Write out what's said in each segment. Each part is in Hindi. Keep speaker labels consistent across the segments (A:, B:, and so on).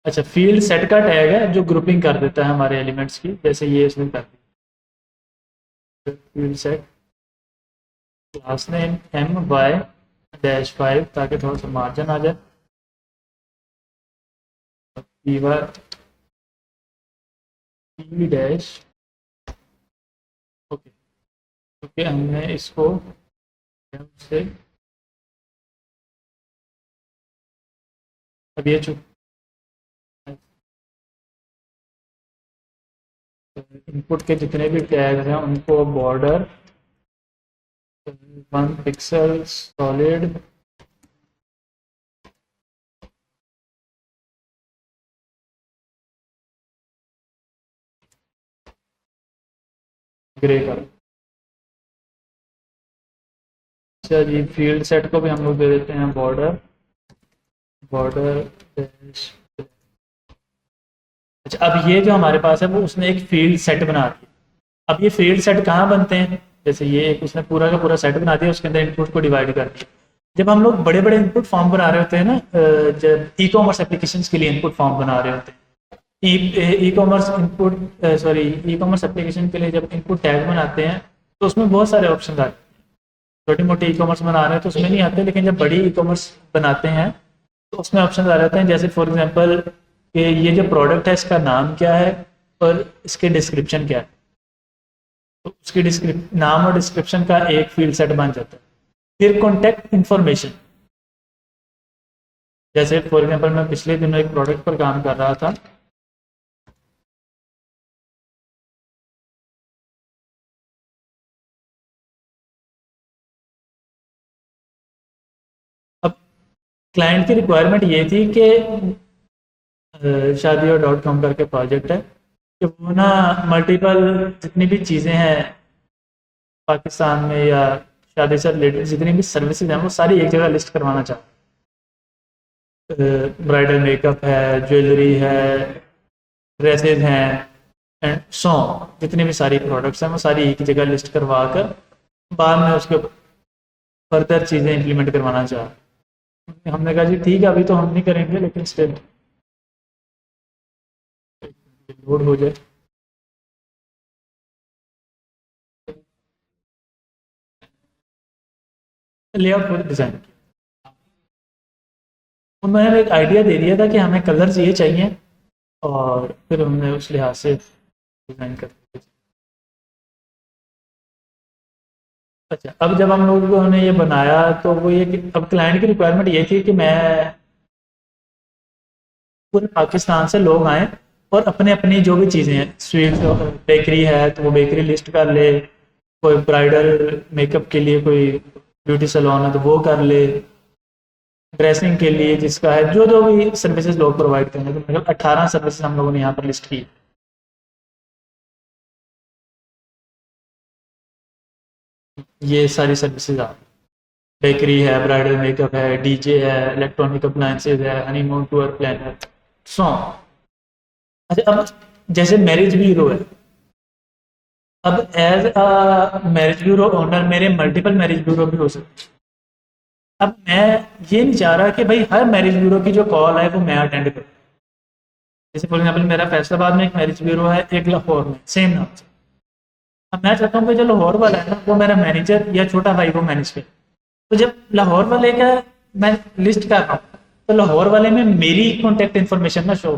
A: अच्छा, फील्ड सेट का टैग है जो ग्रुपिंग कर देता है हमारे एलिमेंट्स की, जैसे ये इसमें कर दिया field set class name M Y dash 5 ताकि थोड़ा सा मार्जिन आ जाए। P Y P dash, okay. क्योंकि हमने इसको से अब ये चूक इनपुट के जितने भी टैग्स हैं उनको बॉर्डर 1 पिक्सल सॉलिड ग्रे कर। अच्छा जी, फील्ड सेट को भी हम लोग दे देते हैं बॉर्डर बॉर्डर डैश। अच्छा, अब ये जो हमारे पास है वो उसने एक फील्ड सेट बना दिया। अब ये फील्ड सेट कहाँ बनते हैं, जैसे ये एक उसने पूरा का पूरा सेट बना दिया, उसके अंदर इनपुट को डिवाइड कर दिया। जब हम लोग बड़े बड़े इनपुट फॉर्म बना रहे होते हैं ना, जब ई कॉमर्स एप्लीकेशन के लिए इनपुट फॉर्म बना रहे होते हैं, e commerce input sorry e commerce application के लिए जब इनपुट टैग बनाते हैं तो उसमें बहुत सारे ऑप्शन आते हैं। छोटी मोटी ई कॉमर्स बना रहे हैं तो उसमें नहीं आते, लेकिन जब बड़ी ई कॉमर्स बनाते हैं तो उसमें ऑप्शन आ जाते हैं, जैसे फॉर एग्जांपल कि ये जो प्रोडक्ट है इसका नाम क्या है और इसके डिस्क्रिप्शन क्या है। तो उसकी नाम और डिस्क्रिप्शन का एक फील्ड सेट बन जाता है। फिर कॉन्टैक्ट इन्फॉर्मेशन, जैसे फॉर एग्जांपल मैं पिछले दिनों एक प्रोडक्ट पर काम कर रहा था। अब क्लाइंट की रिक्वायरमेंट ये थी कि शादी और डॉट कॉम करके प्रोजेक्ट है कि वो ना मल्टीपल जितनी भी चीज़ें हैं पाकिस्तान में या शादी से रिलेटेड जितनी भी सर्विसेज हैं वो सारी एक जगह लिस्ट करवाना चाहते हैं। ब्राइडल मेकअप है, ज्वेलरी है, ड्रेसेज हैं एंड सो जितनी भी सारी प्रोडक्ट्स हैं वो सारी एक जगह लिस्ट करवा कर बाद में उसके फर्दर चीज़ें इंप्लीमेंट करवाना चाह। हमने कहा जी ठीक है, अभी तो हम नहीं करेंगे, लेकिन स्टिल लोड हो जाए। लेआउट खुद डिज़ाइन किया, उन्होंने एक आइडिया दे दिया था कि हमें कलर्स ये चाहिए और फिर हमने उस लिहाज से डिज़ाइन कर दिया। अच्छा, अब जब हम लोगों ने ये बनाया तो वो ये कि अब क्लाइंट की रिक्वायरमेंट ये थी कि मैं पूरे पाकिस्तान से लोग आए और अपने अपनी जो भी चीज़ें हैं, स्वीट बेकरी है तो वो बेकरी लिस्ट कर ले, कोई ब्राइडल मेकअप के लिए कोई ब्यूटी सैलून है तो वो कर ले, ड्रेसिंग के लिए जिसका है जो जो भी सर्विसेज लोग प्रोवाइड करेंगे, तो मतलब 18 सर्विसेज हम लोगों ने यहाँ पर लिस्ट की। ये सारी सर्विसेज आप, बेकरी है, ब्राइडल मेकअप है, डीजे है, इलेक्ट्रॉनिक अप्लायंसेज है, हनीमून टूर प्लानर, सो। अच्छा, अब जैसे मैरिज ब्यूरो है, अब as a marriage bureau owner मेरे मल्टीपल मैरिज ब्यूरो भी हो सकते हैं। अब मैं ये नहीं चाह रहा कि भाई हर मैरिज ब्यूरो की जो कॉल है वो मैं अटेंड करूँ। जैसे फॉर एग्जाम्पल मेरा फैसलाबाद में एक मैरिज ब्यूरो है, एक लाहौर में सेम नाम से। अब मैं चाहता हूँ कि जो लाहौर वाला है ना वो मेरा मैनेजर या छोटा भाई वो मैनेज करे। तो जब लाहौर वाले का मैं लिस्ट कर रहा हूँ तो लाहौर वाले में मेरी कॉन्टेक्ट इन्फॉर्मेशन ना शो,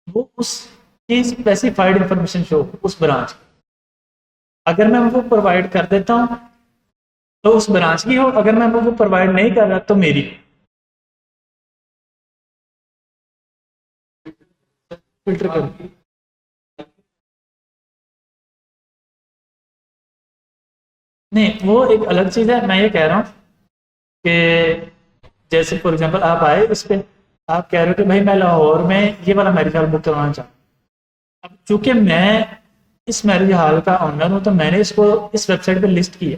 A: वो उस की स्पेसिफाइड इन्फॉर्मेशन शो उस ब्रांच की। अगर मैं वो प्रोवाइड कर देता हूँ तो उस ब्रांच की हो, अगर मैं वो प्रोवाइड नहीं कर रहा तो मेरी। फिल्टर कर, नहीं वो एक अलग चीज़ है। मैं ये कह रहा हूँ कि जैसे फॉर एग्जांपल आप आए इस पे, आप कह रहे हो कि भाई मैं लाहौर में ये वाला मैरिज हॉल बुक करवाना चाहता हूँ। अब चूंकि मैं इस मैरिज हॉल का ओनर हूँ तो मैंने इसको इस वेबसाइट पे लिस्ट किया,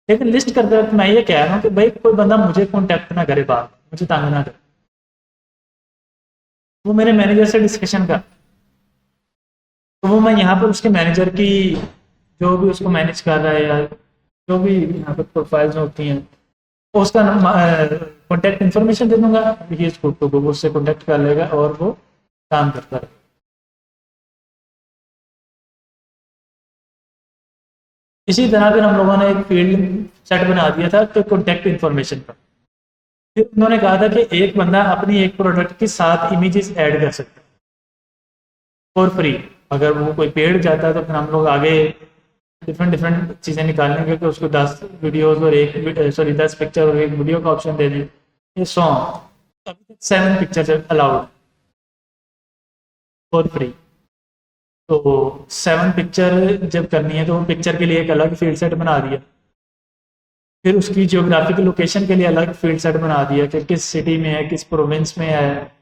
A: लेकिन लिस्ट करते वक्त मैं ये कह रहा हूँ कि भाई कोई बंदा मुझे कॉन्टैक्ट ना करे, बात मुझे तंग ना करे, वो मेरे मैनेजर से डिस्कशन कर। तो वो मैं यहाँ पर उसके मैनेजर की जो भी उसको मैनेज कर रहा है या जो भी यहाँ पर प्रोफाइल्स होती हैं तो उसका कॉन्टैक्ट इन्फॉर्मेशन दे दूंगा, ये उसको तो वो उससे कॉन्टैक्ट कर लेगा और वो काम करता है। इसी तरह फिर हम लोगों ने एक फील्ड सेट बना दिया था तो कॉन्टैक्ट इन्फॉर्मेशन का। फिर उन्होंने कहा था कि एक बंदा अपनी एक प्रोडक्ट की 7 इमेजेस ऐड कर सकता है फॉर फ्री। अगर वो कोई पेड जाता है तो फिर हम लोग आगे डिफरेंट डिफरेंट चीज़ें निकालेंगे कि उसको 10 वीडियोस और एक सॉरी 10 पिक्चर और एक वीडियो का ऑप्शन दे दें। ये सॉन्ग अभी तक 7 पिक्चर अलाउड फॉर फ्री। तो 7 पिक्चर जब करनी है तो वो पिक्चर के लिए एक अलग फील्ड सेट बना दिया। फिर उसकी जियोग्राफिकल लोकेशन के लिए अलग फील्ड सेट बना दिया कि किस सिटी में है, किस प्रोविंस में है,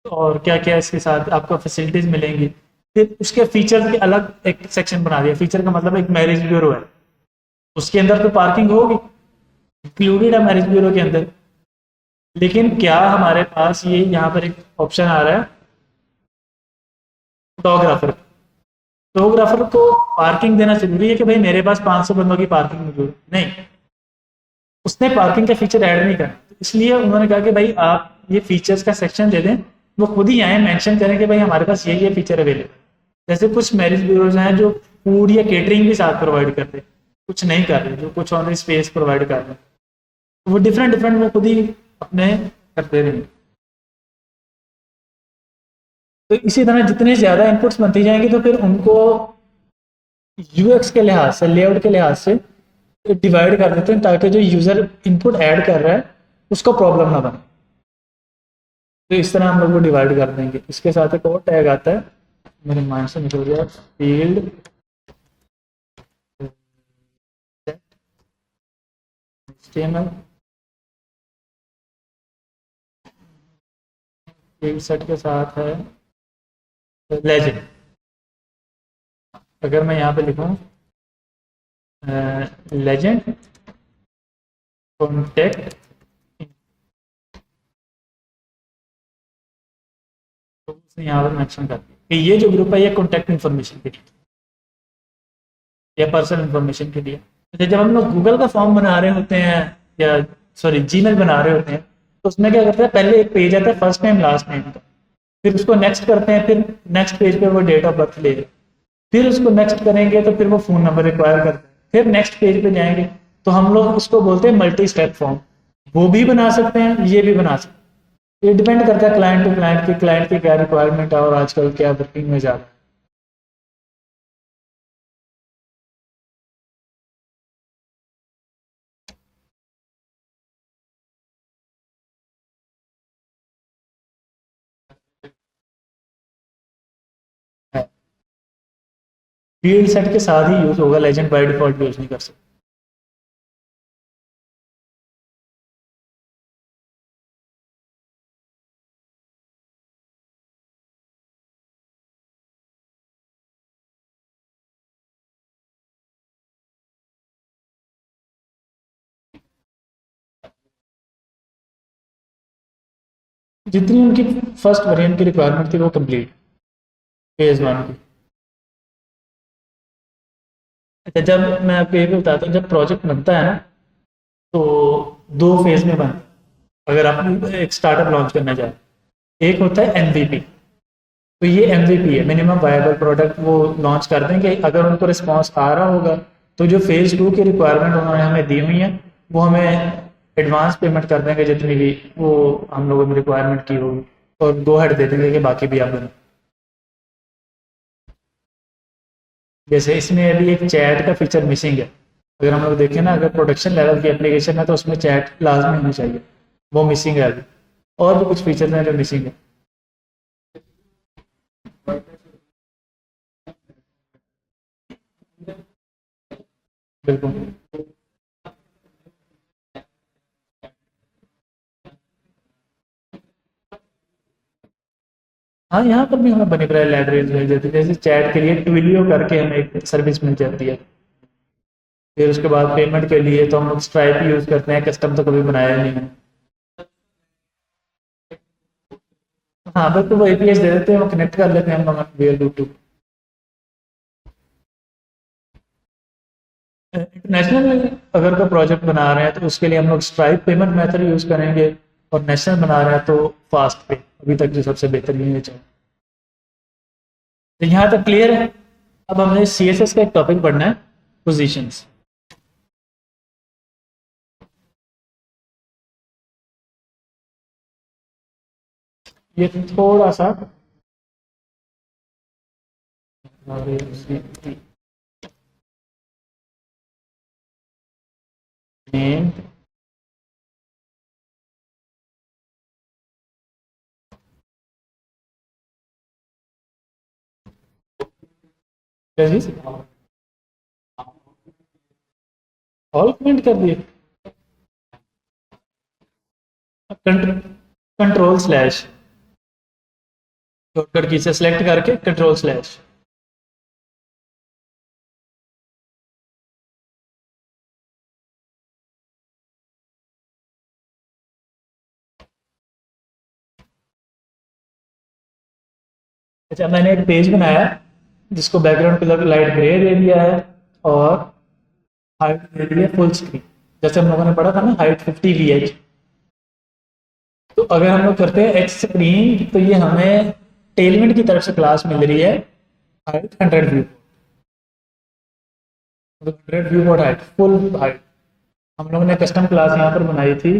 A: और क्या क्या इसके साथ आपको फैसिलिटीज मिलेंगी। फिर उसके फीचर के अलग एक सेक्शन बना दिया। फीचर का मतलब एक मैरिज ब्यूरो है, उसके अंदर तो पार्किंग होगी, इंक्लूडेड है मैरिज ब्यूरो के अंदर। लेकिन क्या हमारे पास ये यहाँ पर एक ऑप्शन आ रहा है फोटोग्राफर। फोटोग्राफर को पार्किंग देना जरूरी है कि भाई मेरे पास 500 बंदों की पार्किंग मौजूद नहीं, उसने पार्किंग का फीचर ऐड नहीं करना। तो इसलिए उन्होंने कहा कि भाई आप ये फीचर्स का सेक्शन दे दें, वो खुद ही आए मेंशन करें कि भाई हमारे पास ये फीचर अवेलेबल। जैसे कुछ मैरिज ब्यूरोज हैं जो फूड या केटरिंग भी साथ प्रोवाइड करते हैं, कुछ नहीं कर रहे, जो कुछ ऑनली स्पेस प्रोवाइड कर रहे हैं, वो डिफरेंट डिफरेंट वो खुद ही अपने करते रहेंगे। तो इसी तरह जितने ज़्यादा इनपुट्स बनती जाएंगी तो फिर उनको यूएक्स के लिहाज से, लेआउट के लिहाज से डिवाइड कर देते हैं ताकि जो यूज़र इनपुट ऐड कर रहा है उसको प्रॉब्लम ना बने। तो इस तरह हम लोग वो डिवाइड कर देंगे। इसके साथ एक और टैग आता है, मेरे माइंड से निकल गया, फील्ड HTML फील्ड सेट के साथ है लेजेंड। अगर मैं यहाँ पे लिखूँ लेजेंड कॉन्टेक्ट, तो उसने यहाँ पर मेंशन कर दिया कि ये जो ग्रुप है ये कॉन्टेक्ट इन्फॉर्मेशन के लिए या पर्सनल इन्फॉर्मेशन के लिए। तो जब हम लोग गूगल का फॉर्म बना रहे होते हैं या सॉरी जीमेल बना रहे होते हैं तो उसमें क्या करते हैं, पहले एक पेज आता है फर्स्ट नेम लास्ट नेम का, फिर उसको नेक्स्ट करते हैं, फिर नेक्स्ट पेज पे वो डेट ऑफ बर्थ ले, फिर उसको नेक्स्ट करेंगे तो फिर वो फ़ोन नंबर रिक्वायर करते हैं, फिर नेक्स्ट पेज पे जाएंगे तो हम लोग उसको बोलते हैं मल्टी स्टेप फॉर्म। वो भी बना सकते हैं, ये भी बना सकते हैं। ये डिपेंड करता है क्लाइंट टू क्लाइंट की, क्लाइंट की क्या रिक्वायरमेंट है और आजकल क्या वर्किंग में जा रहा है। फील्ड सेट के साथ ही यूज होगा, लेजेंड बाय डिफॉल्ट यूज नहीं कर सकते। जितनी उनकी फर्स्ट वेरिएंट की रिक्वायरमेंट थी वो कंप्लीट फेज 1 की। अच्छा, जब मैं आपको ये भी बताता हूँ, जब प्रोजेक्ट बनता है ना तो 2 फेज में बनता है। अगर आप एक स्टार्टअप लॉन्च करना चाहें, एक होता है MVP। तो ये MVP है, मिनिमम वायबल प्रोडक्ट। वो लॉन्च कर देंगे, अगर उनको रिस्पांस आ रहा होगा तो जो फेज़ 2 की रिक्वायरमेंट उन्होंने हमें दी हुई है वो हमें एडवांस पेमेंट कर देंगे, जितनी भी वो हम लोगों ने रिक्वायरमेंट की होगी, और गो हेड दे देंगे कि बाकी भी आप बनो। जैसे इसमें अभी एक चैट का फीचर मिसिंग है। अगर हम लोग देखें ना, अगर प्रोडक्शन लेवल की एप्लीकेशन है तो उसमें चैट लाजमी होनी चाहिए, वो मिसिंग है अभी। और भी कुछ फीचर्स हैं जो मिसिंग है। बिल्कुल। हाँ, यहाँ पर भी हमें बनी बनाई लाइब्रेरीज मिल जाती है। जैसे चैट के लिए ट्विलियो करके हमें एक सर्विस मिल जाती है। फिर उसके बाद पेमेंट के लिए तो हम लोग स्ट्राइप यूज़ करते हैं, कस्टम तो कभी बनाया नहीं है। हाँ, बस तो वो APIs दे देते हैं, वो कनेक्ट कर लेते हैं हम लोग वेयर ब्लूटूथ। इंटरनेशनल अगर कोई प्रोजेक्ट बना रहे हैं तो उसके लिए हम लोग स्ट्राइप पेमेंट मेथड यूज़ करेंगे, और नेशनल बना रहे हैं तो फास्ट पे, अभी तक जो सबसे बेहतरीन है। तो यहाँ तक क्लियर है। अब हमने CSS का एक टॉपिक पढ़ना है, पोजीशंस। ये थोड़ा सा नेम ऑल कमेंट कर दिए, कंट्रोल स्लैश शॉर्टकट की से सिलेक्ट करके कंट्रोल स्लैश। अच्छा, मैंने एक पेज बनाया जिसको बैकग्राउंड कलर लाइट ग्रे दे दिया है और हाइट दे दी है फुल स्क्रीन। जैसे हम लोगों ने पढ़ा था ना, हाइट 50 VH। तो अगर हम लोग करते हैं एक्स स्क्रीन, तो ये हमें टेलमेंट की तरफ से क्लास मिल रही है हाइट 100 व्यू, 100 व्यू और हाइट फुल हाइट। हम लोगों ने कस्टम क्लास यहाँ पर बनाई थी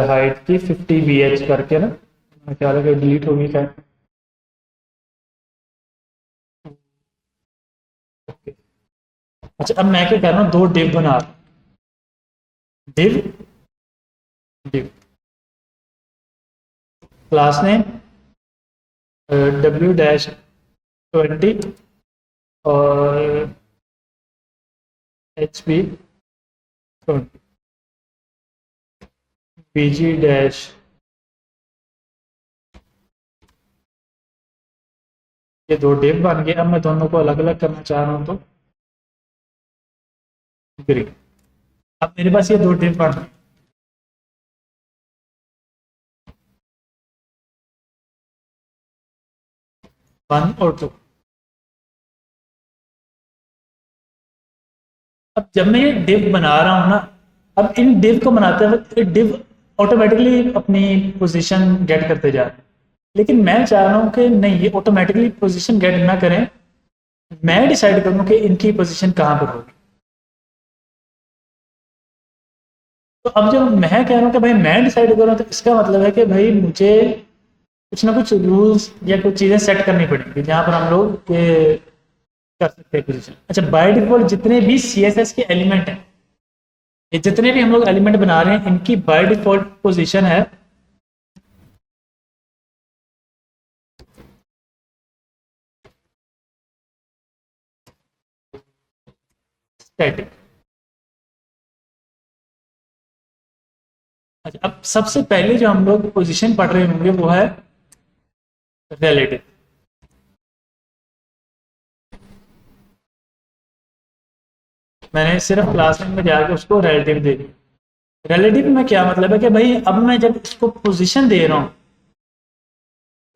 A: हाइट की 50 VH करके ना, मेरा ख्याल है कि डिलीट होगी क्या। अच्छा, अब मैं क्या कर रहा हूँ, दो डिव बना रहा हूँ। डिव डिव क्लास ने W-20 और HP 20 PG डैश। ये दो डिव बन गए। अब मैं दोनों को अलग अलग करना चाह रहा हूँ, तो ग्रीन। अब मेरे पास ये दो डिव बन गए, 1 और 2। अब जब मैं ये डिव बना रहा हूँ ना, अब इन डिव को बनाते वक्त ये डिव ऑटोमेटिकली अपनी पोजीशन गेट करते जा रहे हैं। लेकिन मैं चाह रहा हूँ कि नहीं, ये ऑटोमेटिकली पोजीशन गेट ना करें, मैं डिसाइड करूँ कि इनकी पोजीशन कहाँ पर होगी। तो अब जब मैं कह रहा हूँ कि भाई मैं डिसाइड करूँ, तो इसका मतलब है कि भाई मुझे कुछ ना कुछ रूल्स या कुछ चीज़ें सेट करनी पड़ेंगी जहाँ पर हम लोग ये कर सकते हैं पोजीशन। अच्छा, बाय डिफॉल्ट जितने भी CSS के एलिमेंट हैं, ये जितने भी हम लोग एलिमेंट बना रहे हैं, इनकी बाय डिफॉल्ट पोजीशन है स्टैटिक। अच्छा, अब सबसे पहले जो हम लोग पोजीशन पढ़ रहे होंगे वो है रिलेटिव। मैंने सिर्फ क्लासरूम में जाकर उसको रिलेटिव दे दिया। रिलेटिव में क्या मतलब है कि भाई अब मैं जब इसको पोजीशन दे रहा हूँ,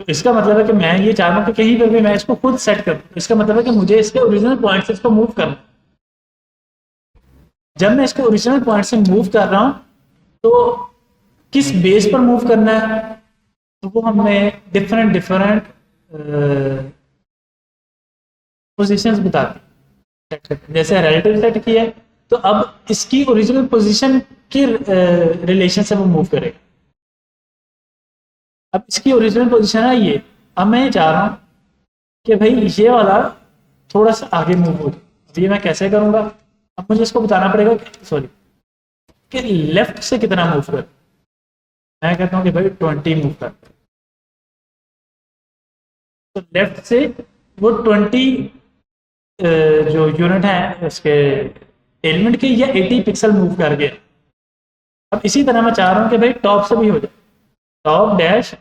A: तो इसका मतलब है कि मैं ये चाह रहा हूँ कि कहीं पर भी मैं इसको खुद सेट करूँ। इसका मतलब है कि मुझे इसके ओरिजिनल पॉइंट से इसको मूव करना। जब मैं इसको ओरिजिनल पॉइंट से मूव कर रहा हूँ, तो किस बेस पर मूव करना है, तो वो हमें डिफरेंट डिफरेंट पोजीशंस बताती है। जैसे रिलेटिव सेट की है, तो अब इसकी ओरिजिनल पोजीशन के रिलेशन से वो मूव करेगा। अब इसकी ओरिजिनल पोजीशन है ये। अब मैं चाह रहा हूँ कि भाई ये वाला थोड़ा सा आगे मूव हो जाए। अब ये मैं कैसे करूंगा, अब मुझे इसको बताना पड़ेगा, सॉरी, कि लेफ्ट से कितना मूव कर। मैं कहता हूँ कि भाई 20 मूव कर। तो लेफ्ट से वो 20 जो यूनिट है इसके एलिमेंट के, या 80 पिक्सल मूव कर गया। अब इसी तरह मैं चाह रहा हूँ कि भाई टॉप से भी हो जाए, टॉप डैश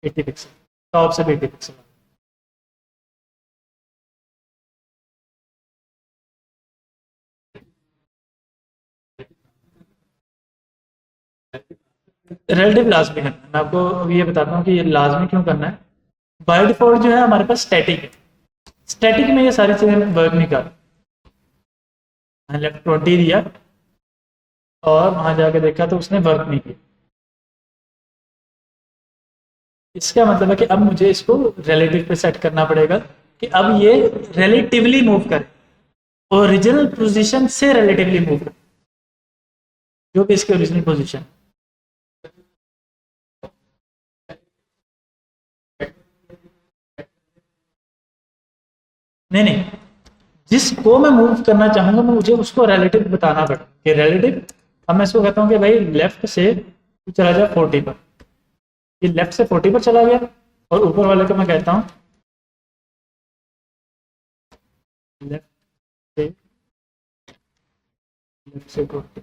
A: 80 पिक्सल, टॉप से भी 80 पिक्सल। रिलेटिव लाजमी करना है। मैं आपको ये बताता हूँ कि ये लाजमी क्यों करना है। बाय डिफॉल्ट जो है हमारे पास स्टैटिक है, स्टैटिक में ये सारी चीजें वर्क नहीं कर। मैंने लेफ्ट 20 दिया और वहां जाके देखा तो उसने वर्क नहीं किया। इसका मतलब है कि अब मुझे इसको रिलेटिव पे सेट करना पड़ेगा कि अब ये रिलेटिवली मूव करे, ओरिजिनल पोजीशन से रिलेटिवली मूव करे, जो कि इसकी ओरिजिनल पोजीशन। नहीं नहीं, जिसको मैं मूव करना चाहूंगा मैं मुझे उसको रिलेटिव बताना पड़ेगा कि रिलेटिव। अब मैं इसको कहता हूँ कि भाई लेफ्ट से तू चला जा 40 पर, ये लेफ्ट से 40 पर चला गया, और ऊपर वाले को मैं कहता हूँ लेफ्ट से, लेफ्ट से 40।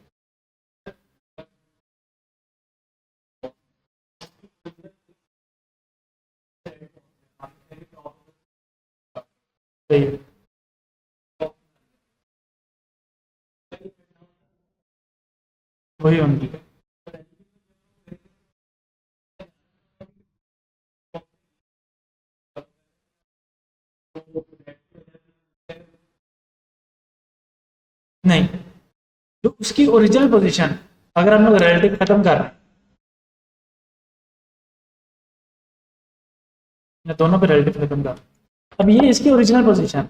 A: सही है। वही होनी है। नहीं, जो उसकी ओरिजिनल पोजीशन, अगर हम लोग रिलेटिव खत्म कर रहे हैं, मैं दोनों पे रिलेटिव खत्म कर रहा हूं, अब ये इसकी ओरिजिनल पोजीशन,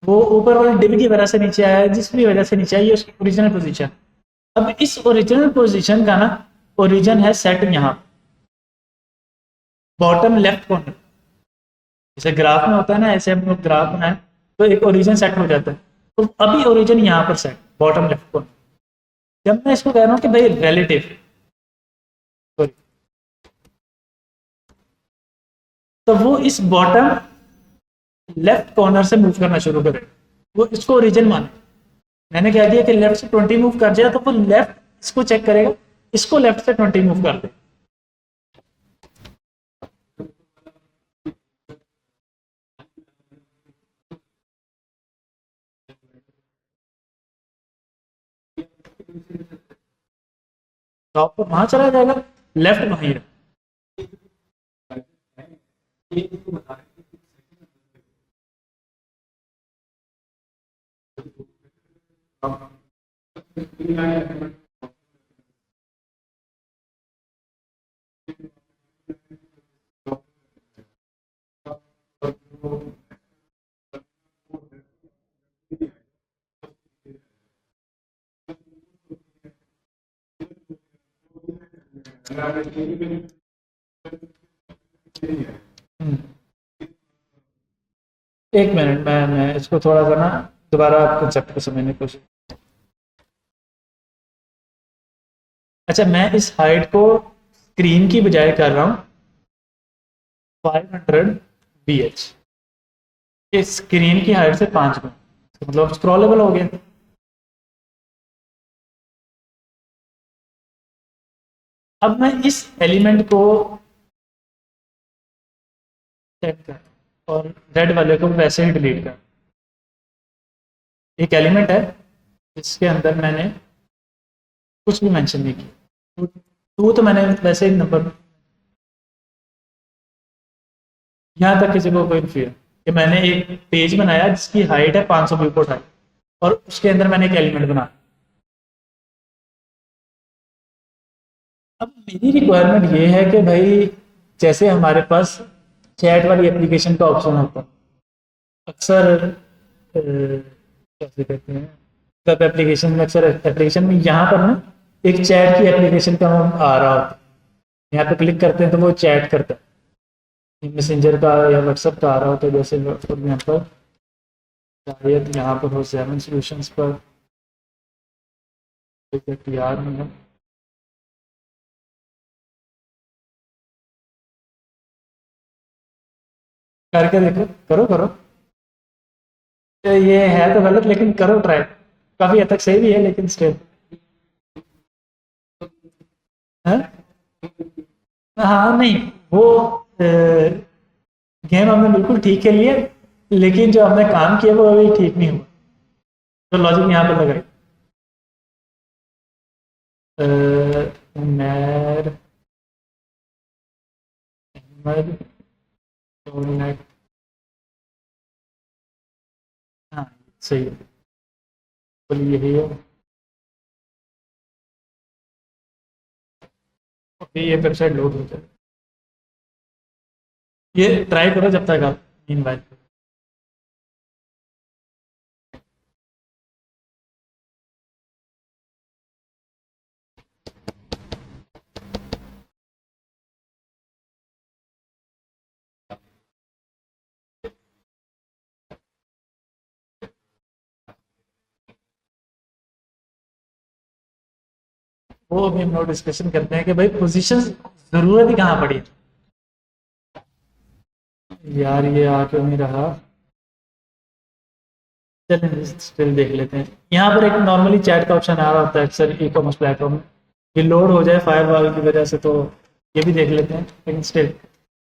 A: वो ऊपर वाले डिव की वजह से नीचे आया है, जिस भी वजह से नीचे आई है उसकी ओरिजिनल पोजीशन। अब इस ओरिजिनल पोजीशन का ना ओरिजिन है सेट यहाँ बॉटम लेफ्ट कॉर्नर। जैसे ग्राफ में होता है ना, ऐसे हम लोग ग्राफ बनाए तो एक ओरिजिन सेट हो जाता है, तो अभी ओरिजिन यहाँ पर सेट बॉटम लेफ्ट कॉर्नर। जब मैं इसको कह रहा हूँ कि भाई रिलेटिव, तो वो इस बॉटम लेफ्ट कॉर्नर से मूव करना शुरू करे, वो इसको ओरिजिन माने। मैंने कह दिया कि लेफ्ट से 20 मूव कर जाए, तो वो लेफ्ट इसको चेक करेगा, इसको लेफ्ट से 20 मूव कर दे। टॉप पर वहां चला जाएगा, लेफ्ट वहीं है। हम्म, एक मिनट, मैं इसको थोड़ा सा ना दोबारा आप कंसेप्ट को समझने की कोशिश। अच्छा, मैं इस हाइट को स्क्रीन की बजाय कर रहा हूँ 500 BH, ये स्क्रीन की हाइट से 5 गुना, मतलब स्क्रॉलेबल हो गया। अब मैं इस एलिमेंट को सेट कर और रेड वाले को वैसे ही डिलीट कर। एक एलिमेंट है जिसके अंदर मैंने कुछ भी मेंशन नहीं किया, तो मैंने वैसे ही नंबर, यहाँ तक किसी को कोई फिर कि मैंने एक पेज बनाया जिसकी हाइट है 500 व्यू पोर्ट हाइट, और उसके अंदर मैंने एक एलिमेंट बना। अब मेरी रिक्वायरमेंट ये है कि भाई जैसे हमारे पास चैट वाली एप्लीकेशन का ऑप्शन होता है अक्सर, कैसे कहते हैं, वेब एप्लीकेशन में, अक्सर एप्लीकेशन में यहाँ पर ना एक चैट की एप्लीकेशन का आ रहा होता है, यहाँ पे क्लिक करते हैं तो वो चैट करता है, मैसेंजर का या व्हाट्सएप का आ रहा होता है, जैसे फॉर एग्जाम्पल शायद यहाँ पर हो सेवन सॉल्यूशंस पर यार में है। करके देखो, करो करो, तो ये है तो गलत लेकिन करो ट्राई, काफी हद तक सही भी है लेकिन स्टिल। हाँ नहीं, वो गेम हमने बिल्कुल ठीक खेली है, लेकिन जो हमने काम किया वो अभी ठीक नहीं हुआ, तो लॉजिक यहाँ पर लगाई। उमर अहमद सोलनेट, हाँ सही है, बोलिए यही है। अभी ये वेबसाइट लोड हो जाए। ये ट्राई करो जब तक आप मीनवाइल। वो अभी हम लोग डिस्कशन करते हैं कि भाई पोजीशन जरूरत ही कहाँ पड़ी। यार ये आ क्यों नहीं रहा। चलिए स्टिल देख लेते हैं। यहाँ पर एक नॉर्मली चैट का ऑप्शन आ रहा होता है अक्सर ई कॉमर्स प्लेटफॉर्म में। ये लोड हो जाए फायरवॉल की वजह से, तो ये भी देख लेते हैं, लेकिन स्टिल।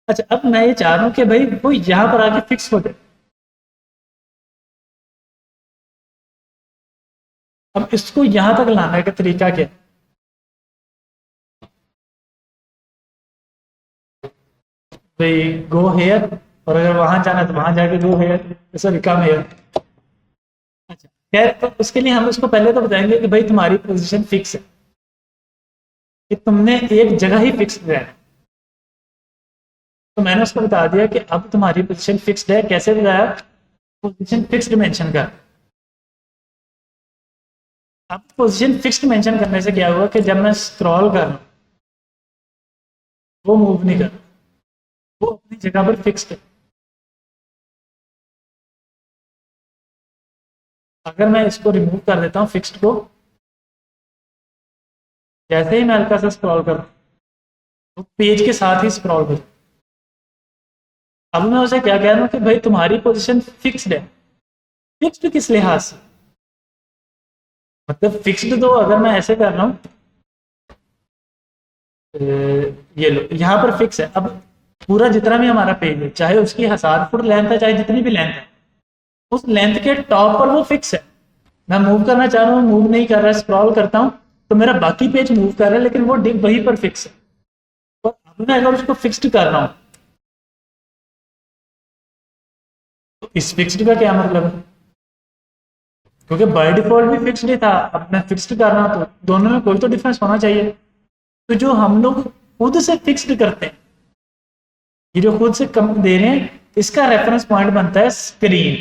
A: अच्छा, अब मैं ये चाह रहा हूँ कि भाई वो यहाँ पर आके फिक्स हो जाए। अब इसको यहाँ तक लाने का तरीका क्या है? भाई गो हेयर, और अगर वहां जाना है तो वहां जाके go here, sorry come here. अच्छा, खैर तो उसके लिए हम उसको पहले तो बताएंगे कि भाई तुम्हारी पोजीशन फिक्स है, कि तुमने एक जगह ही फिक्स रहना है। तो मैंने उसको बता दिया कि अब तुम्हारी पोजीशन फिक्स्ड है। कैसे बताया? पोजीशन फिक्स्ड मेंशन कर। अब पोजीशन फिक्स्ड मेंशन करने से क्या हुआ कि जब मैं स्क्रॉल कर रहा हूँ वो मूव नहीं कर, वो अपनी जगह पर फिक्स्ड है। अगर मैं इसको रिमूव कर देता हूँ फिक्स्ड को, जैसे ही मैं हल्का सा स्क्रॉल कर, तो पेज के साथ ही स्क्रॉल कर। अब मैं उसे क्या कह रहा हूँ कि भाई तुम्हारी पोजीशन फिक्स्ड है। फिक्स्ड किस लिहाज से? मतलब फिक्स्ड तो अगर मैं ऐसे कर रहा हूँ, ये लो यहाँ पर फिक्स है। अब पूरा जितना भी हमारा पेज है, चाहे उसकी 1000 फुट लेंथ है, चाहे जितनी भी लेंथ है, उस लेंथ के टॉप पर वो फिक्स है। मैं मूव करना चाह रहा हूँ, मूव नहीं कर रहा, स्क्रॉल करता हूँ तो मेरा बाकी पेज मूव कर रहा है, लेकिन वो डिप वहीं पर फिक्स है। और अब मैं अगर उसको फिक्स्ड कर रहा हूँ, तो इस फिक्स्ड का क्या मतलब है? क्योंकि बाय डिफॉल्ट भी फिक्स्ड ही था, अब मैं फिक्स्ड कर रहा हूँ तो दोनों में कोई तो डिफरेंस होना चाहिए। तो जो हम लोग खुद से फिक्स्ड करते हैं, ये जो खुद से कम दे रहे हैं, इसका रेफरेंस पॉइंट बनता है स्क्रीन,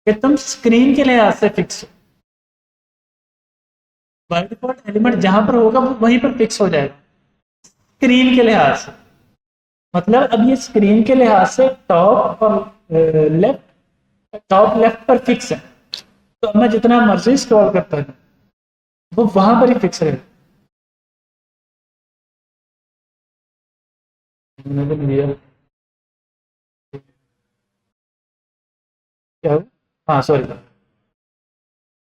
A: कि तुम स्क्रीन के लिहाज से फिक्स हो। बाय डिफॉल्ट एलिमेंट जहां पर होगा वो वहीं पर फिक्स हो जाएगा स्क्रीन के लिहाज से। मतलब अब ये स्क्रीन के लिहाज से टॉप और लेफ्ट, टॉप लेफ्ट पर फिक्स है। तो अब मैं जितना मर्जी स्क्रॉल करता हूँ वो वहां पर ही फिक्स रहेगा। मैंने तो नहीं दिया। क्या हुआ? हाँ सॉरी।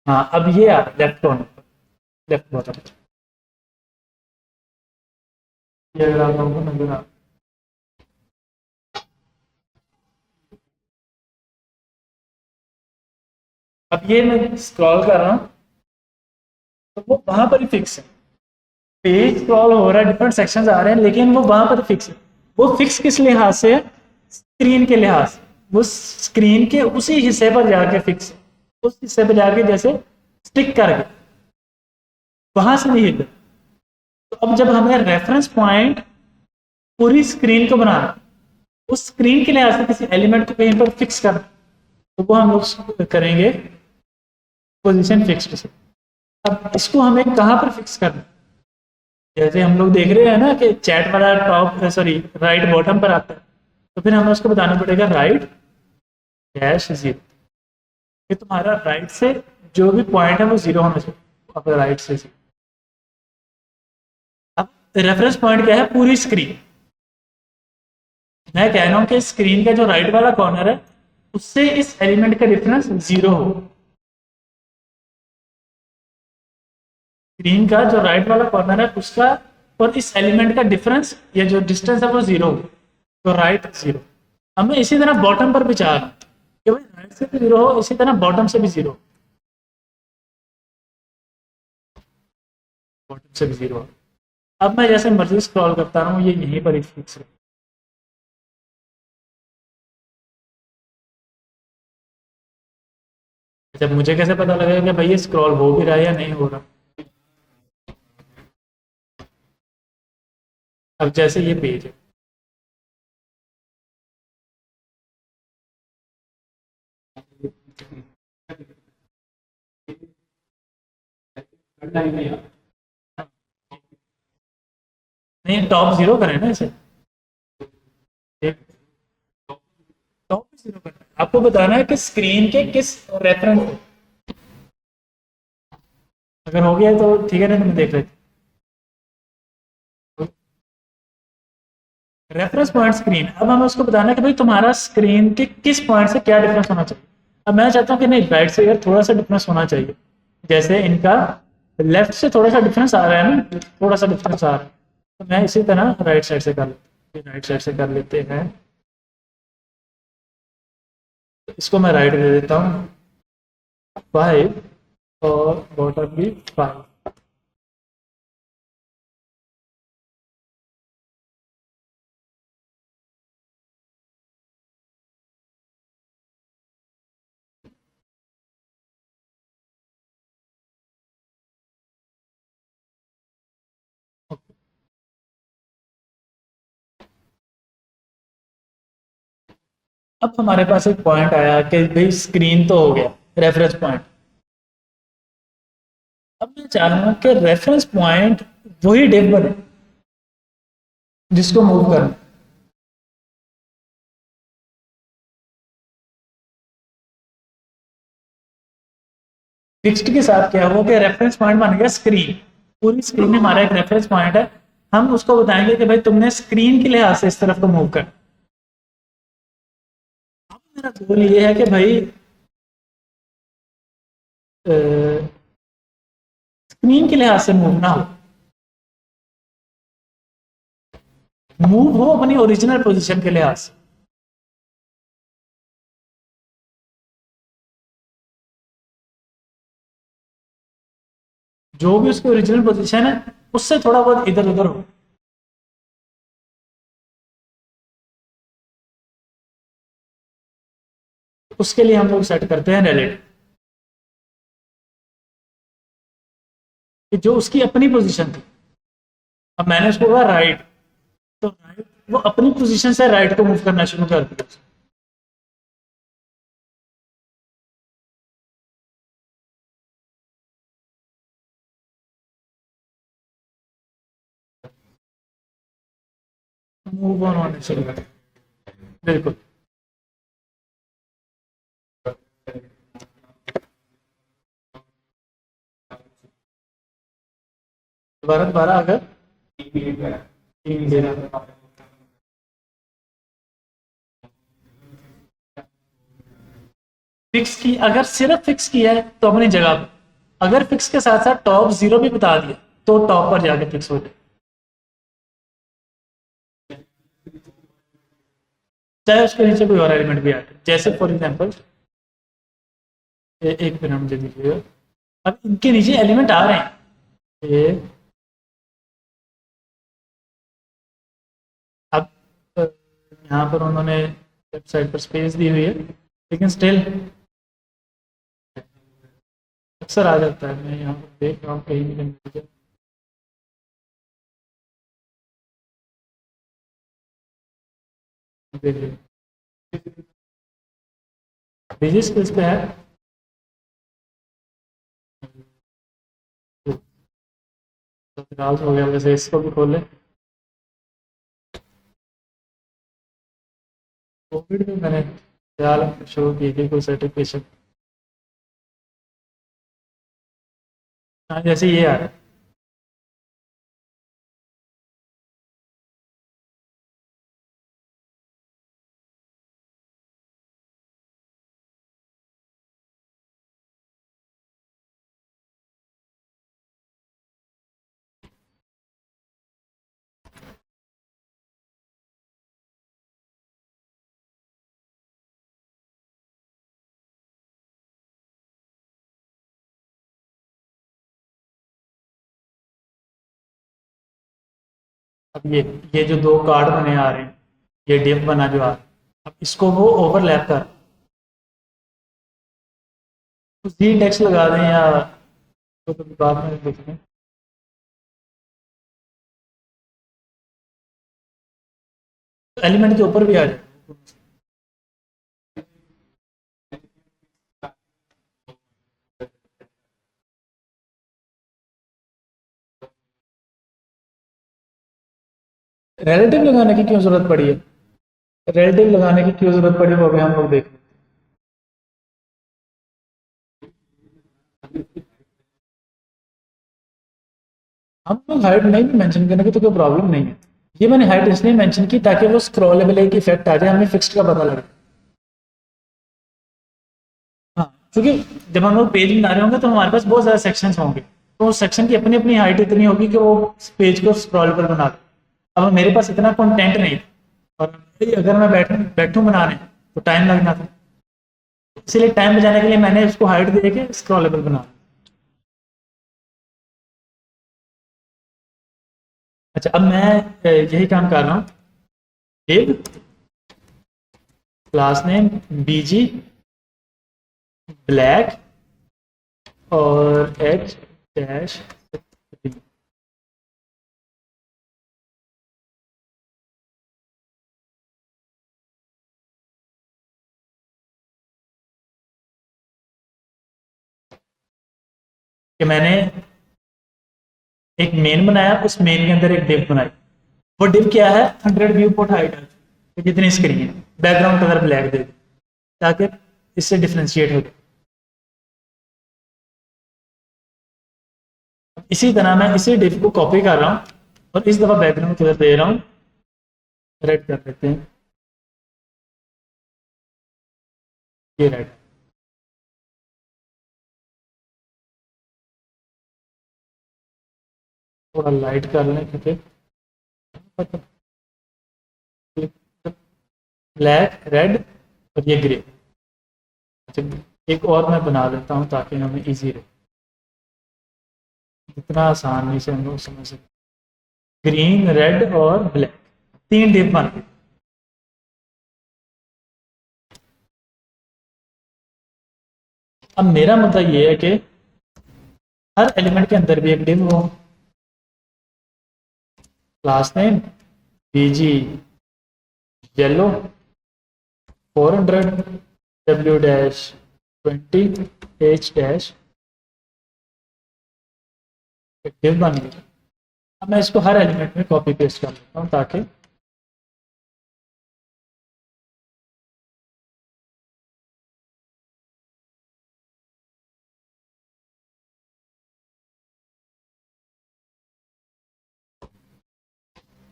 A: हाँ अब ये आ लेफ्ट कॉर्नर, लेफ्ट बॉटम। ये अगर आप लोगों को नजर आ, अब ये मैं स्क्रॉल कर रहा हूँ तो वो वहां पर ही फिक्स है। पेज स्क्रॉल हो रहा है, डिफरेंट सेक्शंस आ रहे हैं, लेकिन वो वहां पर फिक्स है। वो फिक्स किस लिहाज से है? स्क्रीन के लिहाज से। वो स्क्रीन के उसी हिस्से पर जाके फिक्स है, उस हिस्से पर जाके जैसे स्टिक करके वहां से नहीं हिल। तो अब जब हमें रेफरेंस पॉइंट पूरी स्क्रीन को बनाना, उस स्क्रीन के लिहाज से किसी एलिमेंट को कहीं पर फिक्स करना, तो वो हम लोग करेंगे पोजीशन फिक्स्ड से। अब इसको हमें कहाँ पर फिक्स करना है? जैसे हम लोग देख रहे हैं ना कि चैट वाला टॉप, सॉरी राइट बॉटम पर आता है, तो फिर हमें उसको बताना पड़ेगा राइट डैश जीरो, कि तुम्हारा राइट से जो भी पॉइंट है वो जीरो होना चाहिए। अब राइट से जीरो। अब रेफरेंस पॉइंट क्या है? पूरी स्क्रीन। मैं कह रहा हूं कि स्क्रीन का जो राइट वाला कॉर्नर है उससे इस एलिमेंट का डिफरेंस जीरो हो। स्क्रीन का जो राइट वाला कॉर्नर है उसका और इस एलिमेंट का डिफरेंस या जो डिस्टेंस है वो जीरो हो। तो राइट जीरो। अब मैं इसी तरह बॉटम पर भी चाह रहा हूँ कि भाई राइट से भी जीरो हो, इसी तरह बॉटम से भी जीरो, बॉटम से भी जीरो हो। अब मैं जैसे मर्जी स्क्रॉल करता रहूँ ये यहीं पर ही फिक्स है। जब मुझे कैसे पता लगेगा कि भाई ये स्क्रॉल हो भी रहा है या नहीं हो रहा? अब जैसे ये पेज है, नहीं, टॉप जीरो करें ना इसे। टॉप जीरो करना है, आपको बताना है कि स्क्रीन के किस रेफरेंस पे। अगर हो गया तो ठीक है, ना तुम देख लेते। रेफरेंस पॉइंट स्क्रीन, अब हमें उसको बताना है कि भाई तुम्हारा स्क्रीन के किस पॉइंट से क्या डिफरेंस होना चाहिए। अब मैं चाहता हूँ कि नहीं, राइट से यार थोड़ा सा डिफरेंस होना चाहिए। जैसे इनका लेफ्ट से थोड़ा सा डिफरेंस आ रहा है ना, थोड़ा सा डिफरेंस आ रहा है, तो मैं इसी तरह राइट साइड से कर लेते हैं, राइट साइड से कर लेते हैं। तो इसको मैं राइट दे देता हूँ 5, और बॉटम भी 5। अब हमारे पास एक पॉइंट आया कि भाई स्क्रीन तो हो गया, रेफरेंस पॉइंट। अब मैं चाह रहा हूँ कि रेफरेंस पॉइंट वही डिव बने जिसको मूव करना। फिक्स्ड के साथ क्या हुआ कि रेफरेंस पॉइंट बन गया स्क्रीन। पूरी स्क्रीन में हमारा एक रेफरेंस पॉइंट है। हम उसको बताएंगे कि भाई तुमने स्क्रीन के लिहाज से इस तरफ को मूव कर। मेरा गोल ये है कि भाई स्क्रीन के लिहाज से मूव ना हो, मूव हो अपनी ओरिजिनल पोजीशन के लिहाज से। जो भी उसकी ओरिजिनल पोजीशन है उससे थोड़ा बहुत इधर उधर हो। उसके लिए हम लोग सेट करते हैं रिलेटिव, कि जो उसकी अपनी पोजीशन थी। अब मैंने उसको कहा राइट, तो राइट वो अपनी पोजीशन से राइट को मूव करना शुरू कर दिया। मूव ऑन होने शुरू कर दिया। बिल्कुल। दोबारा दोबारा अगर तीन देना, फिक्स की, अगर सिर्फ फिक्स किया है तो अपनी जगह पर। अगर फिक्स के साथ साथ टॉप जीरो भी बता दिया तो टॉप पर जाके फिक्स हो जाए, चाहे उसके नीचे कोई और एलिमेंट भी आ जाए। जैसे फॉर एग्जाम्पल, एक मिनट मुझे दीजिएगा। अब इनके नीचे एलिमेंट आ रहे हैं ये। अब यहाँ पर उन्होंने वेबसाइट पर स्पेस दी हुई है, लेकिन स्टिल अक्सर आ जाता है। मैं यहाँ पर देख रहा हूँ कहीं भी नहीं। देखिए बिजी स्पेस पे है। तो फिलहाल हो गया, वैसे इसको भी खोले। कोविड में मैंने फिलहाल शुरू की थी कोई सर्टिफिकेशन। हाँ, जैसे ये आ रहा है। अब ये जो दो कार्ड बने आ रहे हैं, ये डिव बना जो आ रहा है, अब इसको वो ओवरलैप कर, कुछ जी इंडेक्स लगा दें या तो कभी बाद में देखते हैं। एलिमेंट के ऊपर भी आ जाए। रिलेटिव लगाने की क्यों जरूरत पड़ी है? रिलेटिव लगाने की क्यों जरूरत पड़ी वो अभी हम लोग देख लेते हैं। हम लोग हाइट नहीं भी मेंशन करने की तो कोई प्रॉब्लम नहीं है। ये मैंने हाइट इसलिए मेंशन की ताकि वो स्क्रॉलेबिलिटी इफेक्ट आ जाए, हमें फिक्स्ड का पता लगे। हाँ, क्योंकि जब हम लोग पेज बना रहे होंगे तो हमारे पास बहुत ज़्यादा सेक्शंस होंगे, तो उस सेक्शन की अपनी अपनी हाइट इतनी होगी कि वो पेज को स्क्रॉलेबल बना दे। अब मेरे पास इतना कंटेंट नहीं था, और अगर मैं बैठूं बनाने तो टाइम लगना था, इसलिए टाइम बचाने के लिए मैंने उसको हाइट दे के स्क्रॉलेबल बना। अच्छा, अब मैं यही काम कर रहा हूँ। div class name bg black और h डैश कि मैंने एक मेन बनाया, उस मेन के अंदर एक div बनाई। वो div क्या है? 100 व्यू पोर्ट हाइट है, तो जितनी स्क्रीन है, बैकग्राउंड कलर ब्लैक दे दे ताकि इससे डिफ्रेंशिएट हो जाए। इसी तरह मैं इसी div को कॉपी कर रहा हूँ और इस दफा बैकग्राउंड कलर दे रहा हूँ, रेड कर देते हैं, ये रेड। थोड़ा लाइट कर लें क्योंकि ब्लैक रेड और ये ग्रे। अच्छा, एक और मैं बना देता हूँ ताकि हमें इजी रहे, जितना आसानी से हम लोग समझ सकें। ग्रीन रेड और ब्लैक, तीन डिप बन गए। अब मेरा मुद्दा ये है कि हर एलिमेंट के अंदर भी एक डिप हो। Class name BG yellow 400 w dash 20 h dash एक डिप बन गया। अब मैं इसको हर एलिमेंट में कॉपी पेस्ट कर लेता हूँ ताकि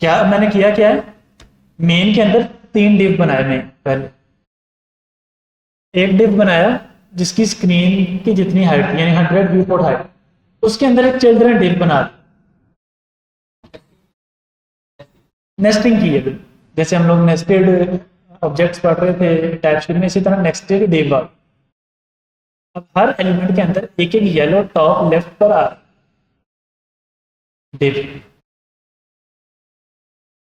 A: क्या मैंने किया क्या है, मेन के अंदर तीन डिव बनाए। मैं पहले एक डिव बनाया जिसकी स्क्रीन की जितनी हाइट थी, यानी 100 व्यू पोर्ट हाइट, उसके अंदर एक चिल्ड्रन डिव बना दी। नेस्टिंग की है, जैसे हम लोग नेस्टेड ऑब्जेक्ट्स पढ़ रहे थे टाइपस्क्रिप्ट में, इसी तरह नेस्टेड डिव आ। अब हर एलिमेंट के अंदर एक एक येलो टॉप लेफ्ट पर आ डिव,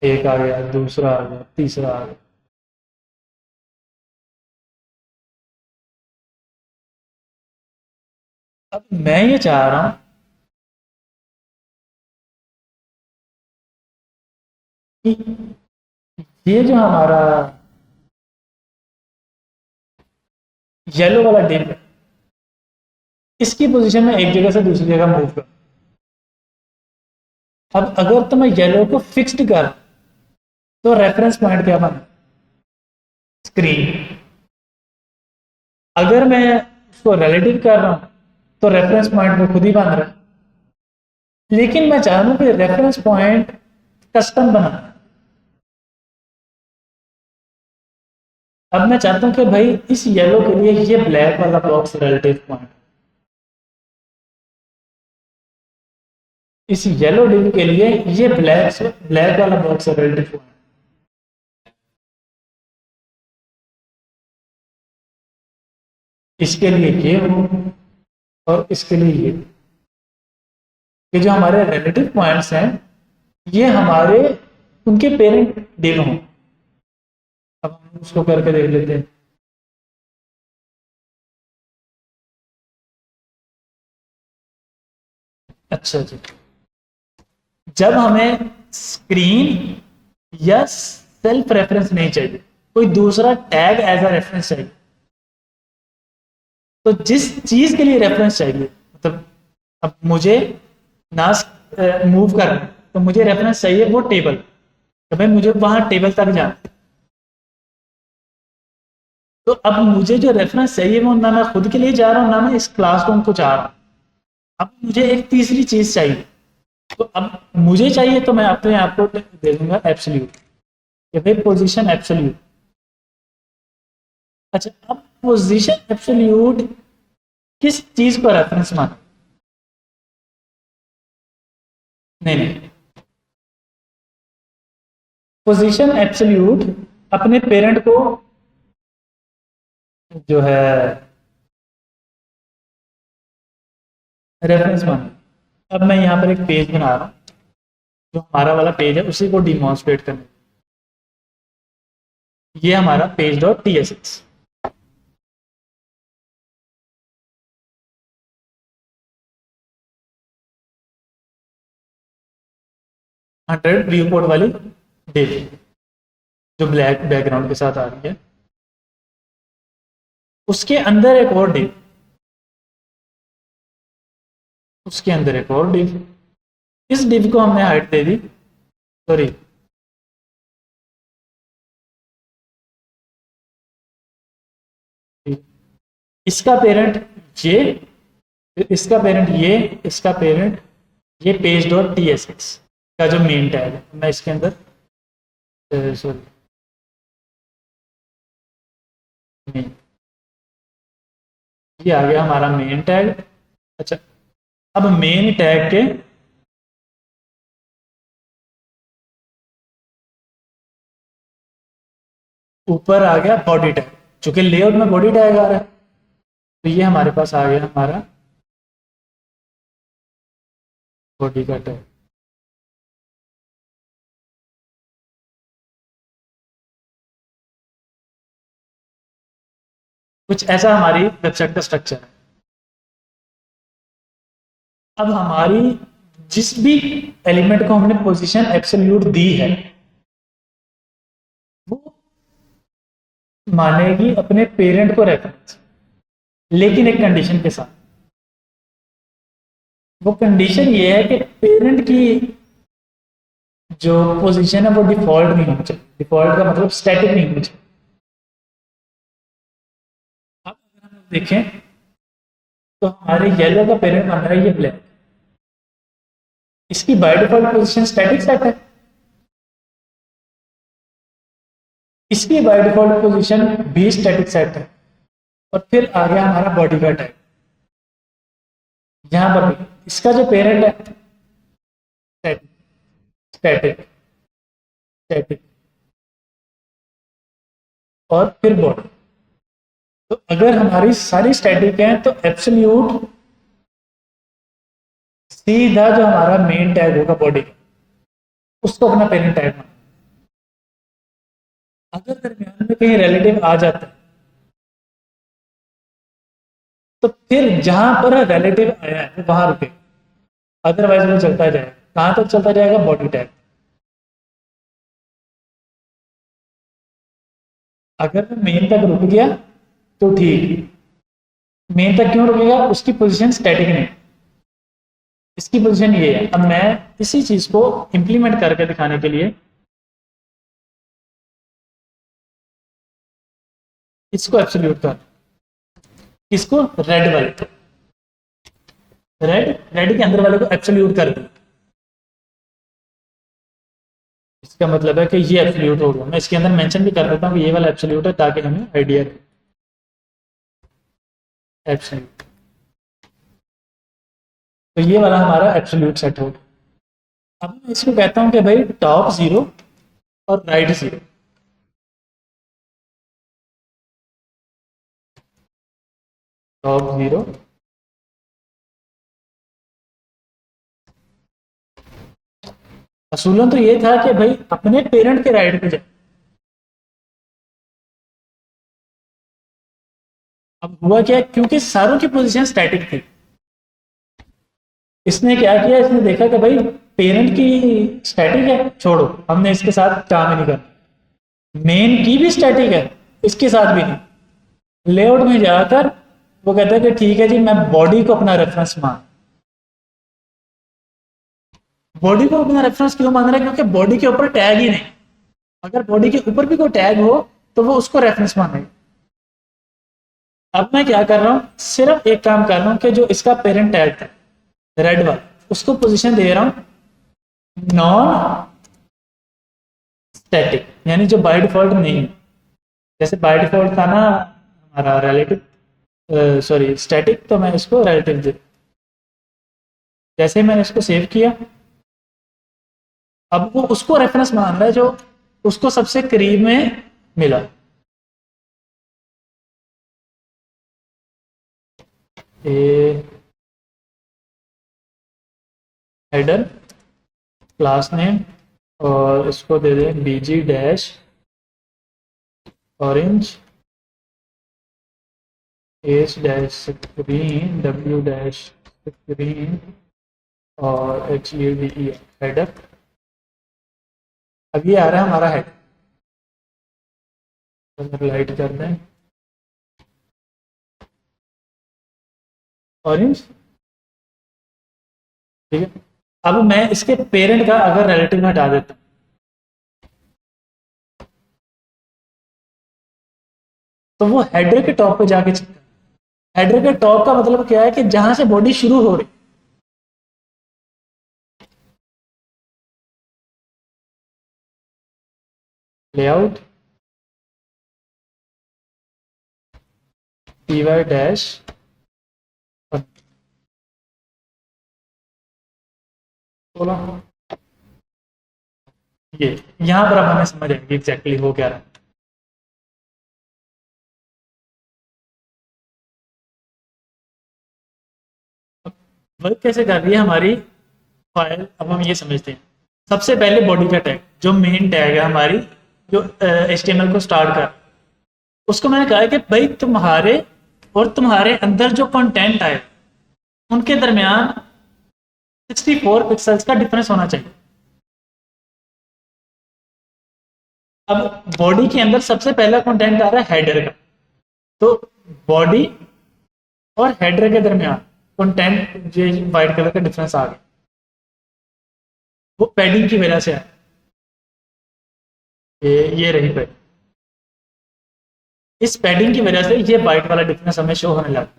A: एक आ गया, दूसरा आ गया, तीसरा आ गया। अब मैं ये चाह रहा हूं कि ये जो हमारा येलो वाला डिव है, इसकी पोजीशन में एक जगह से दूसरी जगह मूव कर। अब अगर तो मैं येलो को फिक्स्ड कर, तो रेफरेंस पॉइंट क्या बना? स्क्रीन। अगर मैं उसको रिलेटिव कर रहा हूं तो रेफरेंस पॉइंट वो खुद ही बन रहा है। लेकिन मैं चाह रहा हूं कि रेफरेंस पॉइंट कस्टम बना। अब मैं चाहता हूं कि भाई इस येलो के लिए ये ब्लैक वाला बॉक्स रिलेटिव पॉइंट, इस येलो डिव के लिए ये ब्लैक ब्लैक वाला बॉक्स रिलेटिव पॉइंट। इसके लिए ये हो और इसके लिए ये जो हमारे रिलेटिव पॉइंट्स हैं, ये हमारे उनके पेरेंट डिव हों। अब हम उसको करके देख लेते हैं। अच्छा जी, जब हमें स्क्रीन या सेल्फ रेफरेंस नहीं चाहिए, कोई दूसरा टैग एज अ रेफरेंस चाहिए, तो जिस चीज के लिए रेफरेंस चाहिए, मतलब अब मुझे ना मूव करना, तो मुझे रेफरेंस चाहिए वो टेबल। तो भाई मुझे वहां टेबल तक जाना है। तो अब मुझे जो रेफरेंस चाहिए वो ना मैं खुद के लिए जा रहा हूँ, ना मैं इस क्लासरूम को चाह रहा हूँ। अब मुझे एक तीसरी चीज चाहिए। तो अब मुझे चाहिए तो मैं अपने आप को दे दूंगा एब्सोल्यूट, कि भाई पोजीशन एब्सोल्यूट। अच्छा, अब पोजीशन एब्सोल्यूट किस चीज को रेफरेंस माना? नहीं नहीं, पोजीशन एब्सोल्यूट अपने पेरेंट को जो है रेफरेंस माना। अब मैं यहाँ पर एक पेज बना रहा हूँ, जो हमारा वाला पेज है उसी को डिमॉन्स्ट्रेट करने। ये हमारा page dot T S x, 100 view code वाली डिव, जो ब्लैक बैकग्राउंड के साथ आ रही है। उसके अंदर एक और डिव, उसके अंदर एक और डिव। इस डिव को हमने हाइट दे दी, सॉरी इसका पेरेंट ये, इसका पेरेंट ये, इसका पेरेंट ये page dot T S x का जो मेन टैग है। मैं इसके अंदर सॉरी ये आ गया हमारा मेन टैग। अच्छा, अब मेन टैग के ऊपर आ गया बॉडी टैग, चूंकि लेआउट में बॉडी टैग आ रहा है, तो ये हमारे पास आ गया हमारा बॉडी का टैग। कुछ ऐसा हमारी वेबसाइट का स्ट्रक्चर है। अब हमारी जिस भी एलिमेंट को हमने पोजीशन एब्सोल्यूट दी है, वो मानेगी अपने पेरेंट को रेफरेंस, लेकिन एक कंडीशन के साथ। वो कंडीशन ये है कि पेरेंट की जो पोजीशन है वो डिफॉल्ट नहीं होनी चाहिए। डिफॉल्ट का मतलब स्टैटिक नहीं होनी चाहिए। अब अगर हम देखें तो हमारे येलो का पेरेंट बन रहा है ये ब्लैक, इसकी by default position static set है। इसकी बाय डिफॉल्ट पोजीशन भी स्टैटिक सेट है। और फिर आ गया हमारा बॉडी का टाइप। यहां पर भी इसका जो पेरेंट है स्टैटिक स्टैटिक स्टैटिक, और फिर बॉडी। तो अगर हमारी सारी स्टैटिक है तो एब्सोल्यूट सीधा जो हमारा मेन टैग होगा बॉडी का, उसको अपना पेरेंट टैग माना। अगर दरमियान में कहीं रिलेटिव आ जाता है तो फिर जहां पर रिलेटिव आया है वहां रुके, अदरवाइज वो चलता जाएगा। कहां तक चलता जाएगा? Body tag. अगर वो मेन तक रुक गया तो ठीक। मेन तक क्यों रुकेगा? उसकी पोजीशन स्टैटिक नहीं, इसकी पोजीशन ये है। अब मैं इसी चीज को इंप्लीमेंट करके दिखाने के लिए इसको एब्सोल्यूट कर, इसको रेड वाले, रेड रेड के अंदर वाले को एब्सोल्यूट कर दी। इसका मतलब है कि ये एब्सोल्यूट हो गया। मैं इसके अंदर मेंशन भी कर देता हूँ कि ये वाला एब्सोल्यूट है, ताकि हमें आइडिया एब्सोल्यूट। तो ये वाला हमारा एब्सोल्यूट सेट हो गया। अब मैं इसको कहता हूँ कि भाई टॉप 0 और राइट 0। टॉप 0 असूलन तो ये था कि भाई अपने पेरेंट के राइट पे जाए। अब हुआ क्या, क्योंकि सारों की पोजीशन स्टैटिक थी, इसने क्या किया, इसने देखा कि भाई पेरेंट की स्टैटिक है, छोड़ो हमने इसके साथ काम ही नहीं करना। मेन की भी स्टैटिक है, इसके साथ भी नहीं। लेआउट में जाकर वो कहता है कि ठीक है जी, मैं बॉडी को अपना रेफरेंस मान। बॉडी को अपना रेफरेंस क्यों मान रहा है? क्योंकि बॉडी के ऊपर टैग ही नहीं। अगर बॉडी के ऊपर भी कोई टैग हो तो वो उसको रेफरेंस मानेगा। अब मैं क्या कर रहा हूँ, सिर्फ एक काम कर रहा हूँ कि जो इसका पेरेंट टैग था रेड वाला, उसको पोजीशन दे रहा हूँ नॉन स्टैटिक, यानी जो बाय डिफॉल्ट नहीं है। जैसे बाय डिफॉल्ट था ना हमारा रिलेटिव, सॉरी स्टैटिक, तो मैं इसको रिलेटिव दे। जैसे ही मैंने इसको सेव किया, अब वो उसको रेफरेंस मान रहा है जो उसको सबसे करीब में मिला। ए हेडर क्लास नेम और इसको दे दें BG dash orange H dash screen W dash screen और H U D E header. अब ये आ रहा है हमारा हेड, अगर लाइट कर दें ऑरेंज, ठीक है। अब मैं इसके पेरेंट का अगर रिलेटिव हटा देता हूँ, तो वो हेडर के टॉप पे जाके चिपका। हेडर के टॉप का मतलब क्या है कि जहां से बॉडी शुरू हो रही, लेआउट पी वाई डैश, ये यहां पर अब हमें समझ आएगी एग्जैक्टली हो क्या रहा है। वर्क कैसे कर रही है हमारी फाइल, अब हम ये समझते हैं। सबसे पहले बॉडी का टैग, जो मेन टैग है हमारी, जो HTML को स्टार्ट कर, उसको मैंने कहा है कि भाई तुम्हारे और तुम्हारे अंदर जो कंटेंट आए उनके दरमियान 64 पिक्सल्स का डिफरेंस होना चाहिए। अब बॉडी के अंदर सबसे पहला कंटेंट आ रहा है हेडर का, तो बॉडी और हेडर के दरमियान कंटेंट जो व्हाइट कलर का डिफरेंस आ गया, वो पैडिंग की वजह से है। ये रही पैडिंग, इस पैडिंग की वजह से ये व्हाइट वाला डिफरेंस हमें शो होने लगा।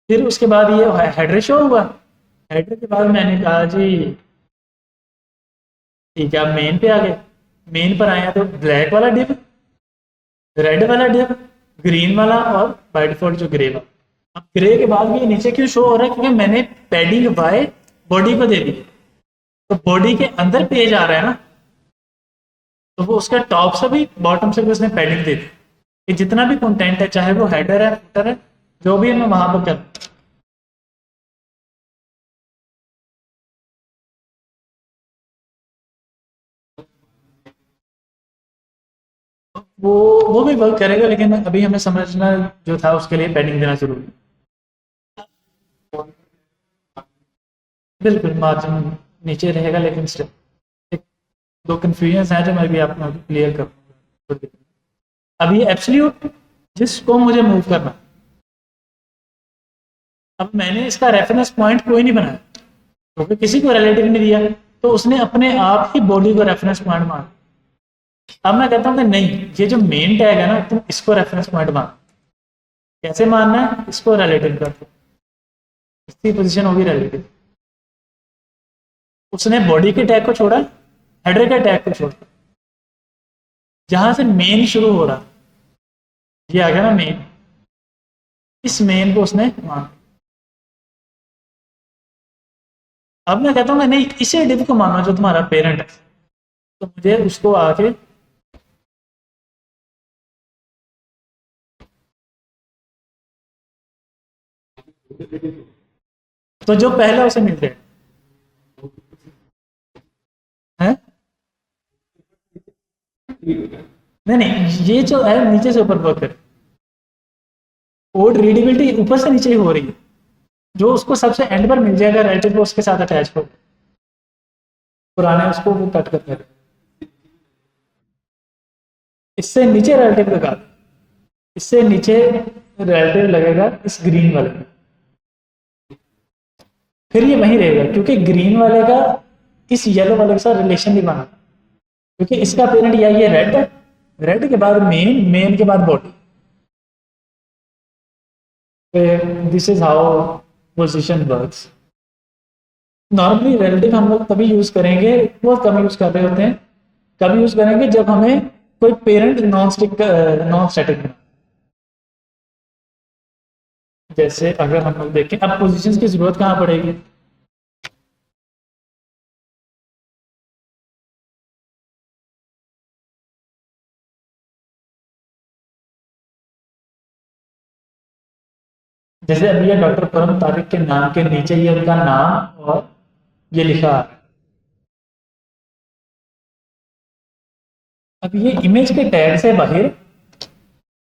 A: फिर उसके बाद ये हेडर शो हुआ। हेडर के बाद मैंने कहा जी ठीक है, अब मेन पे आ गए। मेन पर आया तो ब्लैक वाला डिव, रेड वाला डिव, ग्रीन वाला और बाय डिफॉल्ट जो ग्रे वाला। अब ग्रे के बाद ये नीचे क्यों शो हो रहा है, क्योंकि मैंने पैडिंग बाय बॉडी को दे दी, तो बॉडी के अंदर पेज आ रहा है ना, तो वो उसका टॉप से भी बॉटम से भी उसने पैडिंग दे दी कि जितना भी कंटेंट है, चाहे वो हेडर है फुटर है, जो भी है मैं वहां पर कर। वो वो भी वर्क करेगा, लेकिन अभी हमें समझना जो था उसके लिए पैडिंग देना जरूरी है। बिल्कुल मार्जिन नीचे रहेगा, लेकिन स्टिल एक दो कंफ्यूजन है जो मैं भी आपको क्लियर करूँगा। अब ये एब्सोल्यूट जिसको मुझे मूव करना, अब मैंने इसका रेफरेंस पॉइंट कोई नहीं बनाया क्योंकि किसी को रिलेटिव नहीं दिया, तो उसने अपने आप ही बॉडी को रेफरेंस पॉइंट मान। अब मैं कहता हूँ कि नहीं, ये जो मेन टैग है ना, तुम इसको रेफरेंस पॉइंट मान। कैसे मानना है, इसको रिलेटिव कर दो, इसकी पोजीशन होगी रिलेटिव। उसने बॉडी के टैग को छोड़ा, हेडर के टैग को छोड़ा, जहां से मेन शुरू हो रहा, ये आ गया ना मेन, इस मेन को उसने मान। अब मैं कहता हूँ नहीं, इसे डिव को मानो जो तुम्हारा पेरेंट है, तो मुझे उसको आके तो जो पहला उसे मिल जाए है। नहीं नहीं, ये जो है नीचे से ऊपर वर्क करे, कोड रीडेबिलिटी ऊपर से नीचे ही हो रही है, जो उसको सबसे एंड पर मिल जाएगा रिलेटिव उसके साथ अटैच हो, पुराने उसको वो कट करके इससे नीचे रिलेटिव लगा, इससे नीचे रिलेटिव लगेगा इस ग्रीन वाले में, फिर ये वहीं रहेगा क्योंकि ग्रीन वाले का इस येलो वाले के साथ रिलेशन नहीं बना, क्योंकि इसका पेरेंट या ये रेड है, रेड के बाद मेन, मेन के बाद body. This is how position works. Normally relative हम लोग तभी यूज करेंगे, बहुत कम यूज कर रहे होते हैं, कभी यूज करेंगे जब हमें कोई पेरेंट नॉन स्टैटिक बना। जैसे अगर हम लोग देखें, अब पोजीशंस की जरूरत कहाँ पड़ेगी, जैसे अभी ये डॉक्टर परम तारिक के नाम के नीचे ये उनका नाम और ये लिखा। अब ये इमेज के टैग से बाहर,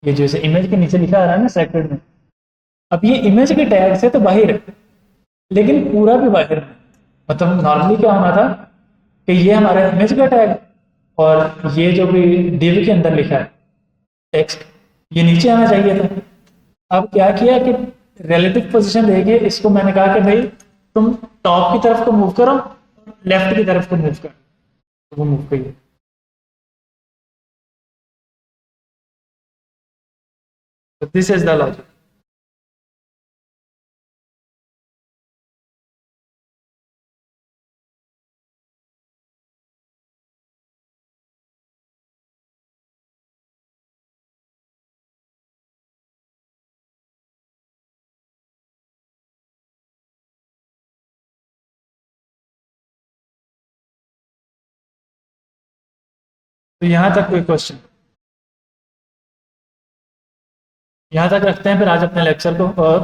A: ये जैसे इमेज के नीचे लिखा आ रहा है ना सेक्टर में, अब ये इमेज के टैग से तो बाहर है, लेकिन पूरा भी बाहर नहीं। मतलब नॉर्मली क्या होना था कि ये हमारा इमेज का टैग और ये जो भी div के अंदर लिखा है टेक्स्ट, ये नीचे आना चाहिए था। अब क्या किया कि रिलेटिव पोजीशन देके इसको मैंने कहा कि भाई तुम टॉप की तरफ को मूव करो, लेफ्ट की तरफ को मूव करो, तो वो मूव करिए। तो दिस इज द लॉजिक। तो यहां तक कोई क्वेश्चन, यहाँ तक रखते हैं फिर आज अपने लेक्चर को, और